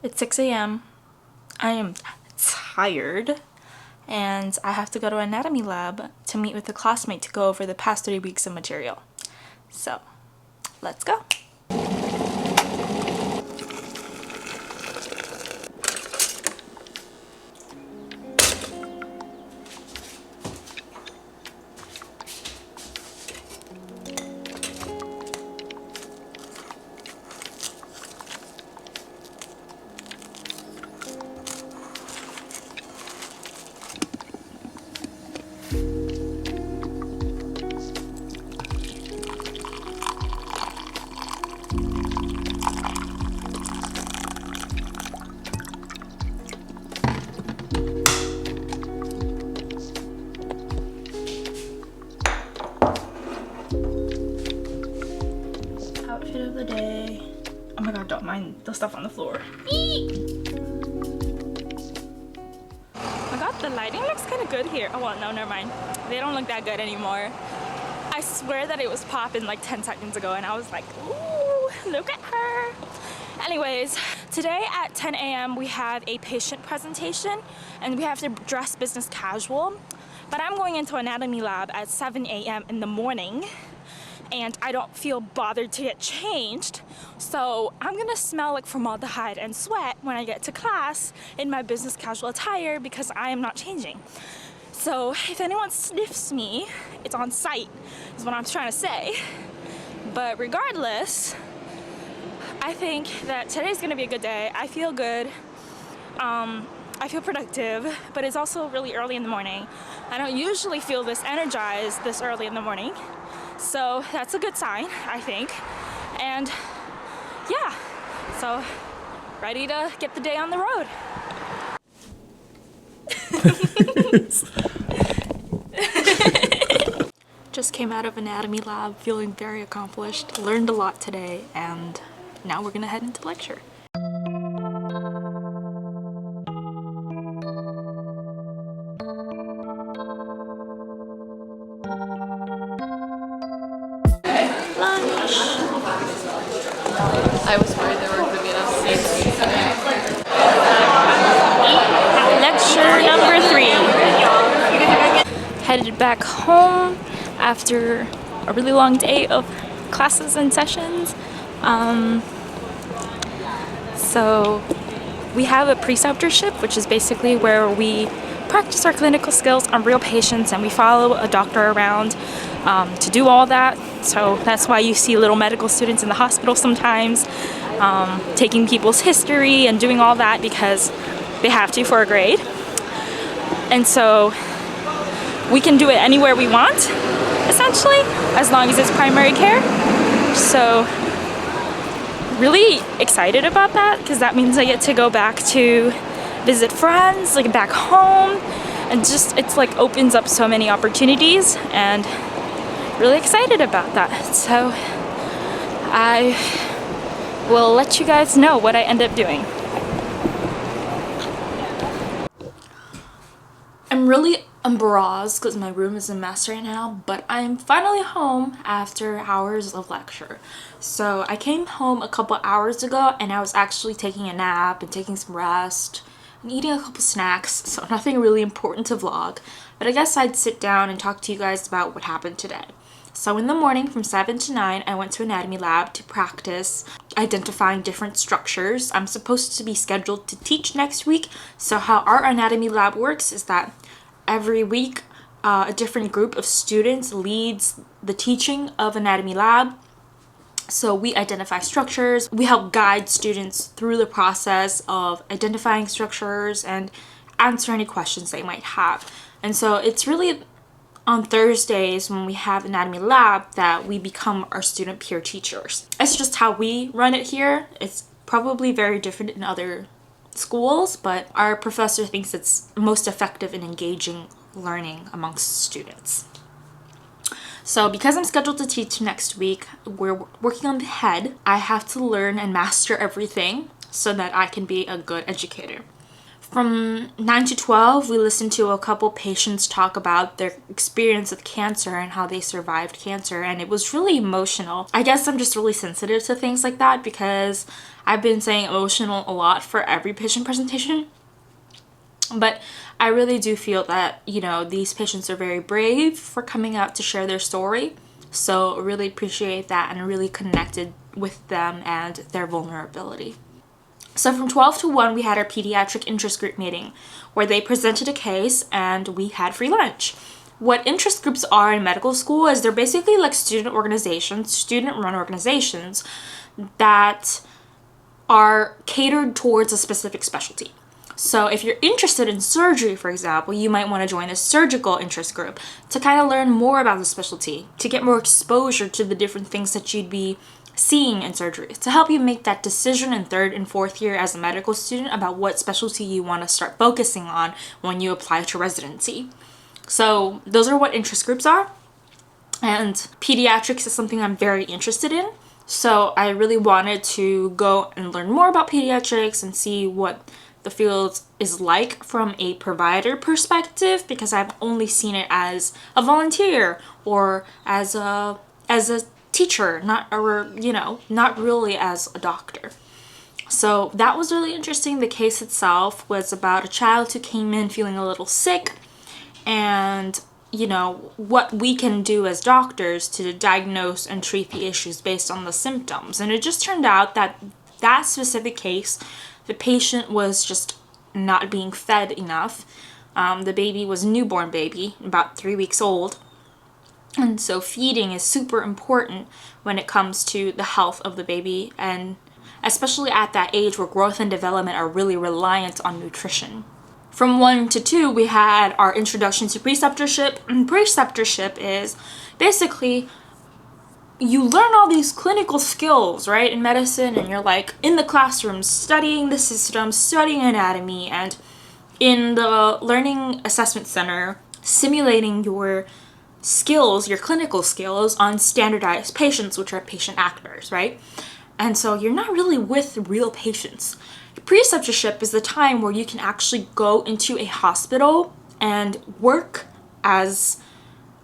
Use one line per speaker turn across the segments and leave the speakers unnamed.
It's 6 a.m. I am tired and I have to go to anatomy lab to meet with a classmate to go over the past 3 weeks of material. So, let's go. Outfit of the day. Oh my god, don't mind the stuff on the floor. Eee! Oh my god, the lighting looks kind of good here. Oh well, no, never mind. They don't look that good anymore. I swear that it was popping like 10 seconds ago and I was like, ooh, look at her. Anyways, today at 10 a.m. we have a patient presentation and we have to dress business casual. But I'm going into anatomy lab at 7 a.m. in the morning and I don't feel bothered to get changed. So I'm gonna smell like formaldehyde and sweat when I get to class in my business casual attire because I am not changing. So if anyone sniffs me, it's on sight, is what I'm trying to say. But regardless, I think that today's gonna be a good day. I feel good. I feel productive, but it's also really early in the morning. I don't usually feel this energized this early in the morning. So that's a good sign, I think. And yeah, so ready to get the day on the road. Just came out of anatomy lab feeling very accomplished, learned a lot today, and now we're gonna head into lecture. Lunch.
I was worried there weren't going to be enough seats.
Lecture number 3. Headed back home after a really long day of classes and sessions. So we have a preceptorship, which is basically where we practice our clinical skills on real patients and we follow a doctor around to do all that. So that's why you see little medical students in the hospital sometimes taking people's history and doing all that because they have to for a grade. And so we can do it anywhere we want, essentially, as long as it's primary care. So really excited about that because that means I get to go back to visit friends, like back home, and just it's like opens up so many opportunities and really excited about that. So I will let you guys know what I end up doing. I'm really embarrassed because my room is a mess right now, but I'm finally home after hours of lecture. So I came home a couple hours ago and I was actually taking a nap and taking some rest and eating a couple snacks, so nothing really important to vlog, but I guess I'd sit down and talk to you guys about what happened today. So in the morning from 7 to 9, I went to anatomy lab to practice identifying different structures. I'm supposed to be scheduled to teach next week, so how our anatomy lab works is that every week a different group of students leads the teaching of anatomy lab. So we identify structures, we help guide students through the process of identifying structures and answer any questions they might have. And so it's really on Thursdays when we have anatomy lab that we become our student peer teachers. It's just how we run it here. It's probably very different in other schools, but our professor thinks it's most effective in engaging learning amongst students. So because I'm scheduled to teach next week, we're working on the head. I have to learn and master everything so that I can be a good educator. From 9 to 12, we listened to a couple patients talk about their experience with cancer and how they survived cancer, and it was really emotional. I guess I'm just really sensitive to things like that because I've been saying emotional a lot for every patient presentation. But I really do feel that, you know, these patients are very brave for coming out to share their story. So really appreciate that and really connected with them and their vulnerability. So from 12 to 1, we had our pediatric interest group meeting where they presented a case and we had free lunch. What interest groups are in medical school is they're basically like student organizations, student-run organizations that are catered towards a specific specialty. So if you're interested in surgery, for example, you might want to join a surgical interest group to kind of learn more about the specialty, to get more exposure to the different things that you'd be seeing in surgery, to help you make that decision in 3rd and 4th year as a medical student about what specialty you want to start focusing on when you apply to residency. So those are what interest groups are. And pediatrics is something I'm very interested in. So I really wanted to go and learn more about pediatrics and see what the field is like from a provider perspective, because I've only seen it as a volunteer or as a teacher, not really as a doctor. So that was really interesting. The case itself was about a child who came in feeling a little sick, and you know what we can do as doctors to diagnose and treat the issues based on the symptoms. And it just turned out that that specific case, the patient was just not being fed enough. The baby was a newborn baby, about 3 weeks old. And so feeding is super important when it comes to the health of the baby, and especially at that age where growth and development are really reliant on nutrition. From 1 to 2, we had our introduction to preceptorship. And preceptorship is basically you learn all these clinical skills, right, in medicine, and you're like in the classroom studying the system, studying anatomy, and in the learning assessment center simulating your skills, your clinical skills on standardized patients, which are patient actors, right? And so you're not really with real patients. Preceptorship is the time where you can actually go into a hospital and work as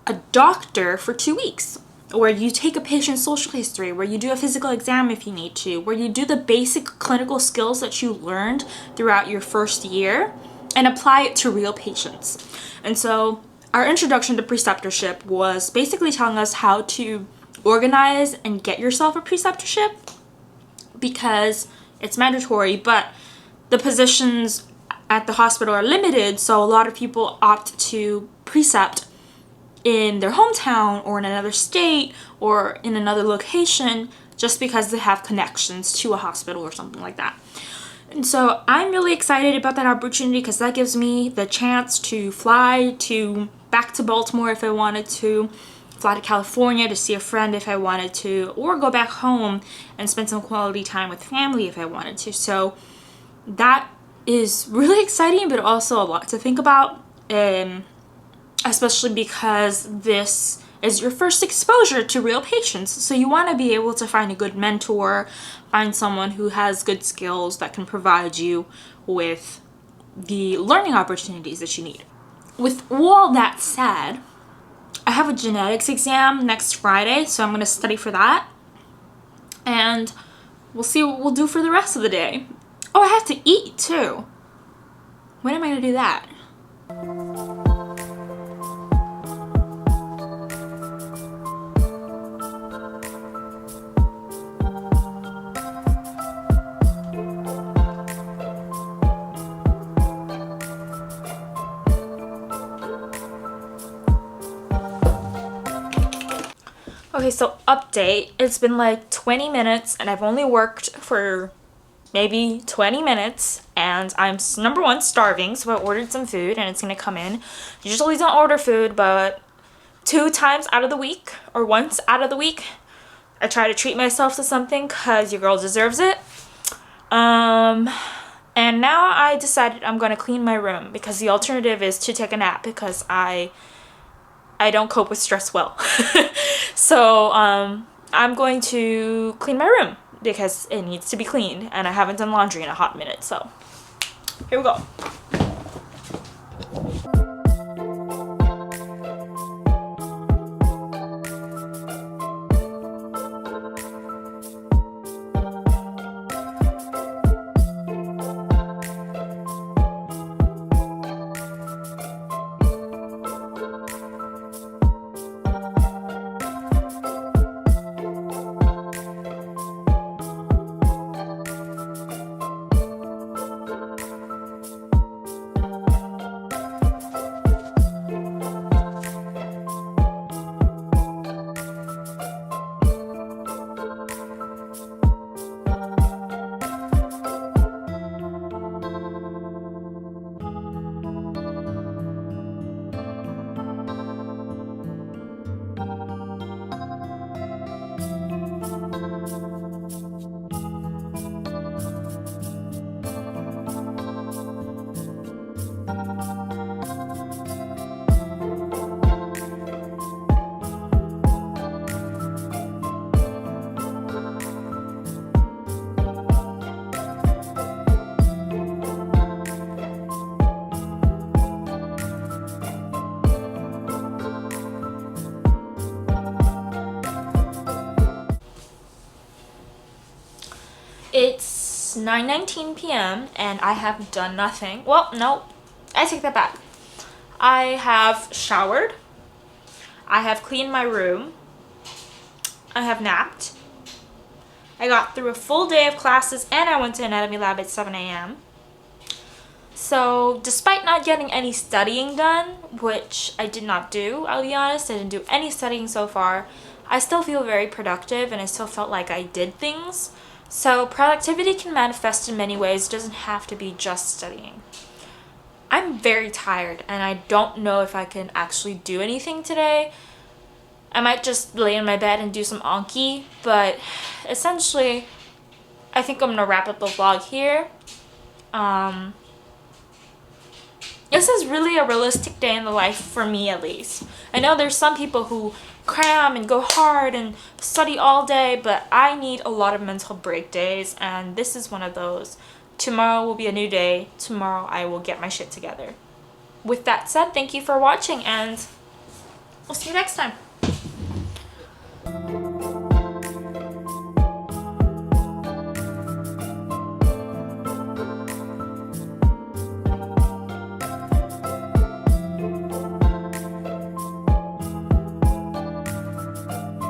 a doctor for 2 weeks, where you take a patient's social history, where you do a physical exam if you need to, where you do the basic clinical skills that you learned throughout your first year and apply it to real patients. And so our introduction to preceptorship was basically telling us how to organize and get yourself a preceptorship, because it's mandatory, but the positions at the hospital are limited, so a lot of people opt to precept in their hometown or in another state or in another location just because they have connections to a hospital or something like that. And so I'm really excited about that opportunity because that gives me the chance to fly back to Baltimore if I wanted to, fly to California to see a friend if I wanted to, or go back home and spend some quality time with family if I wanted to. So that is really exciting, but also a lot to think about, especially because this is your first exposure to real patients. So you want to be able to find a good mentor, find someone who has good skills that can provide you with the learning opportunities that you need. With all that said, I have a genetics exam next Friday, so I'm going to study for that. And we'll see what we'll do for the rest of the day. Oh, I have to eat too. When am I going to do that? Okay, so update. It's been like 20 minutes and I've only worked for maybe 20 minutes and I'm number one starving, so I ordered some food and it's gonna come in. Usually don't order food, but 2 times out of the week or once out of the week I try to treat myself to something because your girl deserves it. And now I decided I'm gonna clean my room because the alternative is to take a nap because I don't cope with stress well. So I'm going to clean my room because it needs to be cleaned and I haven't done laundry in a hot minute. So Here we go. It's 9:19 p.m. and I have done nothing. Well, no, I take that back. I have showered. I have cleaned my room. I have napped. I got through a full day of classes and I went to anatomy lab at 7 a.m. So despite not getting any studying done, which I did not do, I'll be honest, I didn't do any studying so far, I still feel very productive and I still felt like I did things. So productivity can manifest in many ways. It doesn't have to be just studying. I'm very tired and I don't know if I can actually do anything today. I might just lay in my bed and do some Anki, but essentially I think I'm gonna wrap up the vlog here. This is really a realistic day in the life for me, at least. I know there's some people who cram and go hard and study all day, but I need a lot of mental break days and this is one of those. Tomorrow will be a new day. Tomorrow I will get my shit together. With that said, thank you for watching and I'll see you next time.